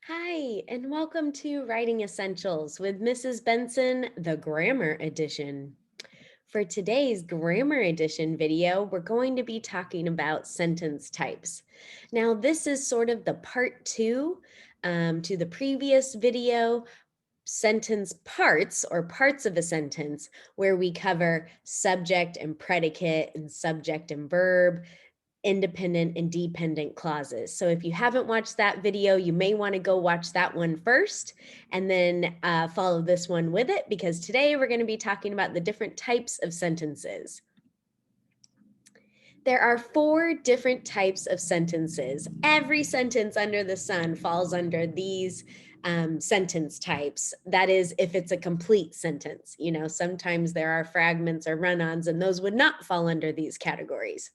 Hi, and welcome to Writing Essentials with Mrs. Benson, the Grammar Edition. For today's Grammar Edition video, we're going to be talking about sentence types. Now, this is sort of the part two to the previous video, sentence parts or parts of a sentence, where we cover subject and predicate and subject and verb, independent and dependent clauses. So if you haven't watched that video, you may want to go watch that one first and then follow this one with it, because today we're going to be talking about the different types of sentences. There are 4 different types of sentences. Every sentence under the sun falls under these sentence types. That is, if it's a complete sentence. You know, sometimes there are fragments or run-ons, and those would not fall under these categories.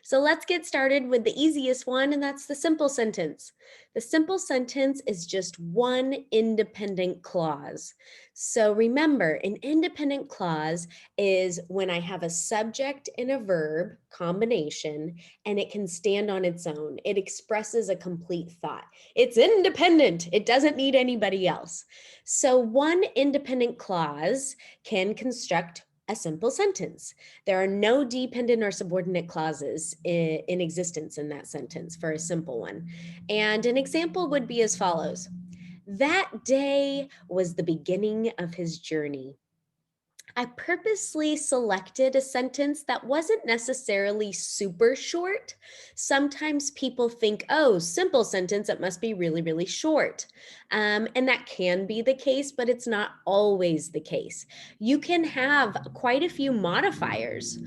So let's get started with the easiest one, and that's the simple sentence. The simple sentence is just one independent clause. So remember, an independent clause is when I have a subject and a verb combination, and it can stand on its own. It expresses a complete thought. It's independent. It doesn't need anybody else. So one independent clause can construct a simple sentence. There are no dependent or subordinate clauses in existence in that sentence for a simple one. And an example would be as follows. That day was the beginning of his journey. I purposely selected a sentence that wasn't necessarily super short. Sometimes people think, oh, simple sentence, it must be really, really short. And that can be the case, but it's not always the case. You can have quite a few modifiers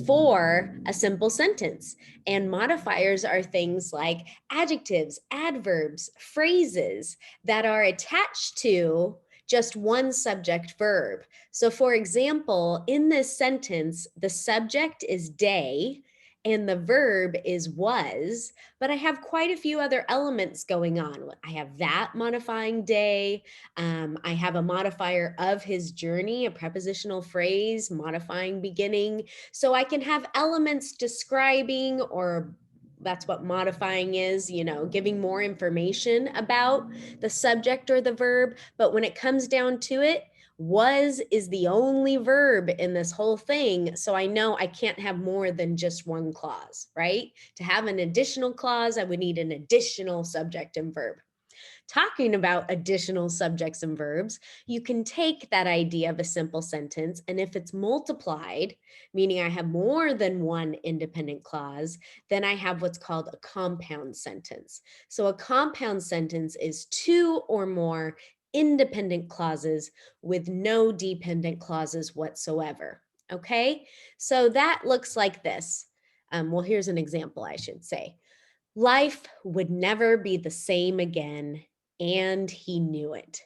for a simple sentence. And modifiers are things like adjectives, adverbs, phrases that are attached to just one subject verb. So for example, in this sentence, the subject is day and the verb is was, but I have quite a few other elements going on. I have that modifying day. I have a modifier of his journey, a prepositional phrase modifying beginning. So I can have elements describing, or that's what modifying is, you know, giving more information about the subject or the verb. But when it comes down to it, was is the only verb in this whole thing. So I know I can't have more than just one clause, right? To have an additional clause, I would need an additional subject and verb. Talking about additional subjects and verbs, you can take that idea of a simple sentence, and if it's multiplied, meaning I have more than one independent clause, then I have what's called a compound sentence. So a compound sentence is 2 or more independent clauses with no dependent clauses whatsoever. Okay, so that looks like this. Well, here's an example, I should say. Life would never be the same again, and he knew it.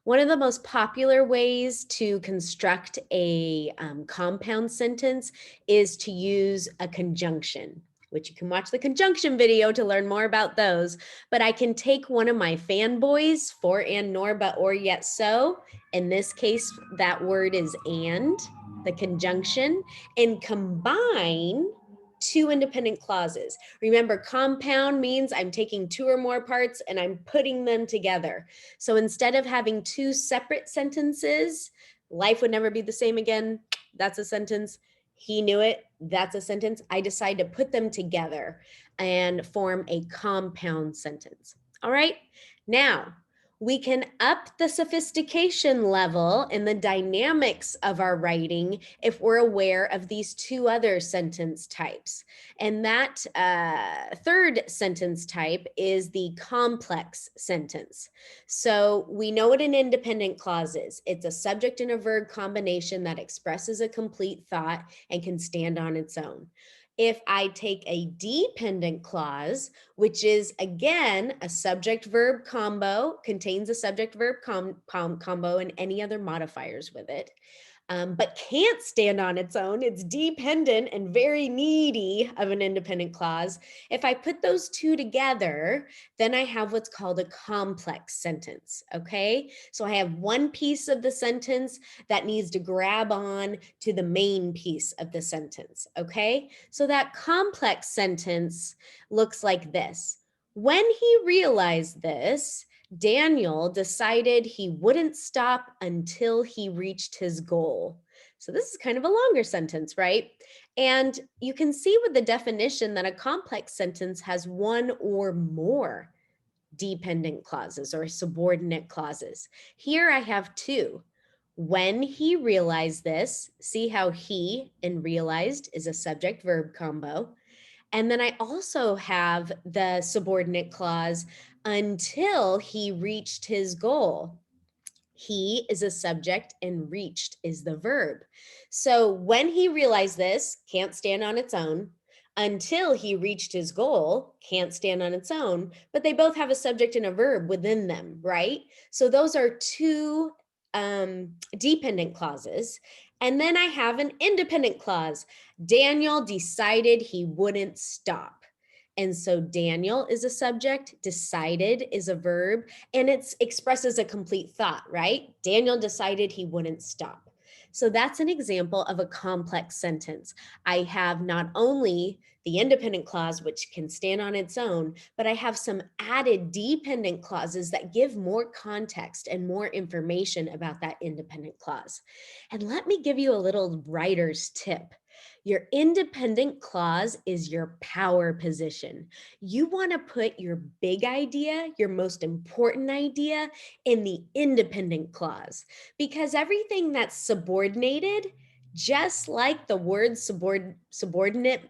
One of the most popular ways to construct a compound sentence is to use a conjunction, which you can watch the conjunction video to learn more about those. But I can take one of my fanboys, for and nor, but, or, yet, so. In this case, that word is and, the conjunction, and combine 2 independent clauses. Remember, compound means I'm taking 2 or more parts and I'm putting them together. So instead of having 2 separate sentences, life would never be the same again, that's a sentence. He knew it, that's a sentence. I decide to put them together and form a compound sentence. All right, now we can up the sophistication level in the dynamics of our writing if we're aware of these 2 other sentence types. And that third sentence type is the complex sentence. So we know what an independent clause is. It's a subject and a verb combination that expresses a complete thought and can stand on its own. If I take a dependent clause, which is again a subject verb combo, contains a subject verb combo and any other modifiers with it, but can't stand on its own. It's dependent and very needy of an independent clause. If I put those 2 together, then I have what's called a complex sentence, okay? So I have one piece of the sentence that needs to grab on to the main piece of the sentence, okay? So that complex sentence looks like this. When he realized this, Daniel decided he wouldn't stop until he reached his goal. So this is kind of a longer sentence, right? And you can see with the definition that a complex sentence has one or more dependent clauses or subordinate clauses. Here I have two. When he realized this, see how he and realized is a subject verb combo. And then I also have the subordinate clause until he reached his goal. He is a subject and reached is the verb. So when he realized this, can't stand on its own. Until he reached his goal, can't stand on its own, but they both have a subject and a verb within them, right? So those are two dependent clauses. And then I have an independent clause. Daniel decided he wouldn't stop. And so Daniel is a subject, decided is a verb, and it expresses a complete thought, right? Daniel decided he wouldn't stop. So that's an example of a complex sentence. I have not only the independent clause, which can stand on its own, but I have some added dependent clauses that give more context and more information about that independent clause. And let me give you a little writer's tip. Your independent clause is your power position. You want to put your big idea, your most important idea, in the independent clause, because everything that's subordinated, just like the word subordinate,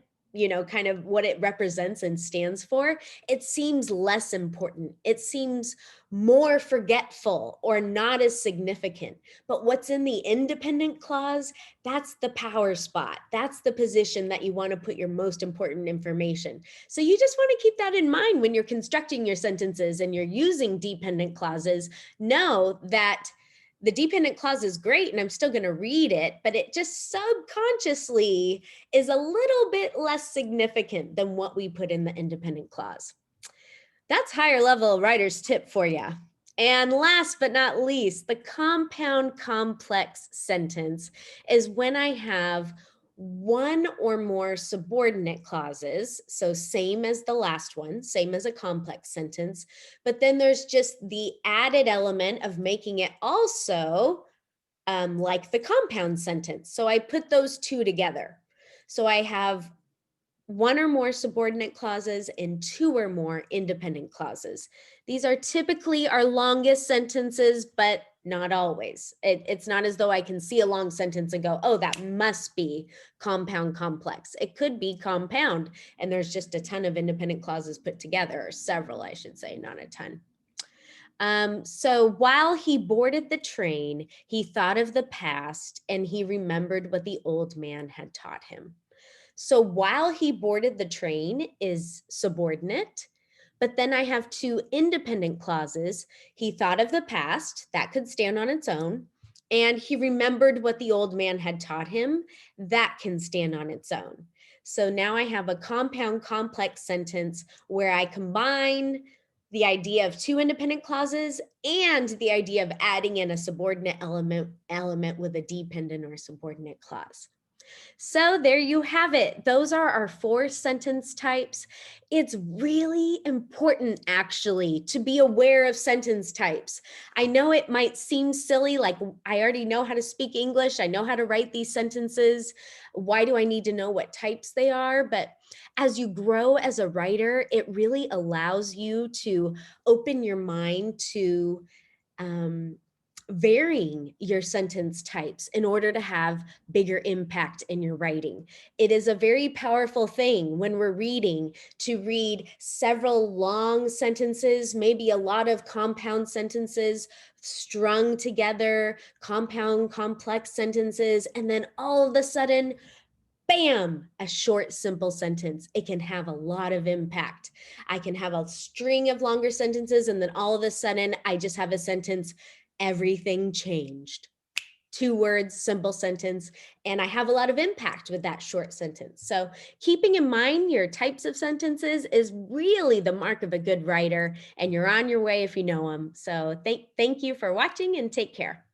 kind of what it represents and stands for, it seems less important. It seems more forgetful or not as significant. But what's in the independent clause, that's the power spot. That's the position that you want to put your most important information. So you just want to keep that in mind when you're constructing your sentences and you're using dependent clauses. Know that the dependent clause is great and I'm still going to read it, but it just subconsciously is a little bit less significant than what we put in the independent clause. That's higher level writer's tip for you. And last but not least, the compound complex sentence is when I have one or more subordinate clauses. So same as the last one, same as a complex sentence, but then there's just the added element of making it also like the compound sentence. So I put those two together. So I have one or more subordinate clauses and two or more independent clauses. These are typically our longest sentences, but not always. It's not as though I can see a long sentence and go, oh, that must be compound complex. It could be compound, and there's just a ton of independent clauses put together, or several, I should say, not a ton. So while he boarded the train, he thought of the past and he remembered what the old man had taught him. So while he boarded the train is subordinate, but then I have two independent clauses. He thought of the past, that could stand on its own, and he remembered what the old man had taught him, that can stand on its own. So now I have a compound complex sentence where I combine the idea of two independent clauses and the idea of adding in a subordinate element with a dependent or subordinate clause. So there you have it. Those are our 4 sentence types. It's really important actually to be aware of sentence types. I know it might seem silly, like I already know how to speak English. I know how to write these sentences. Why do I need to know what types they are? But as you grow as a writer, it really allows you to open your mind to varying your sentence types in order to have bigger impact in your writing. It is a very powerful thing when we're reading to read several long sentences, maybe a lot of compound sentences strung together, compound complex sentences, and then all of a sudden, bam, a short, simple sentence. It can have a lot of impact. I can have a string of longer sentences, and then all of a sudden, I just have a sentence, everything changed. 2 words, simple sentence, and I have a lot of impact with that short sentence. So keeping in mind your types of sentences is really the mark of a good writer, and you're on your way if you know them. So thank you for watching and take care.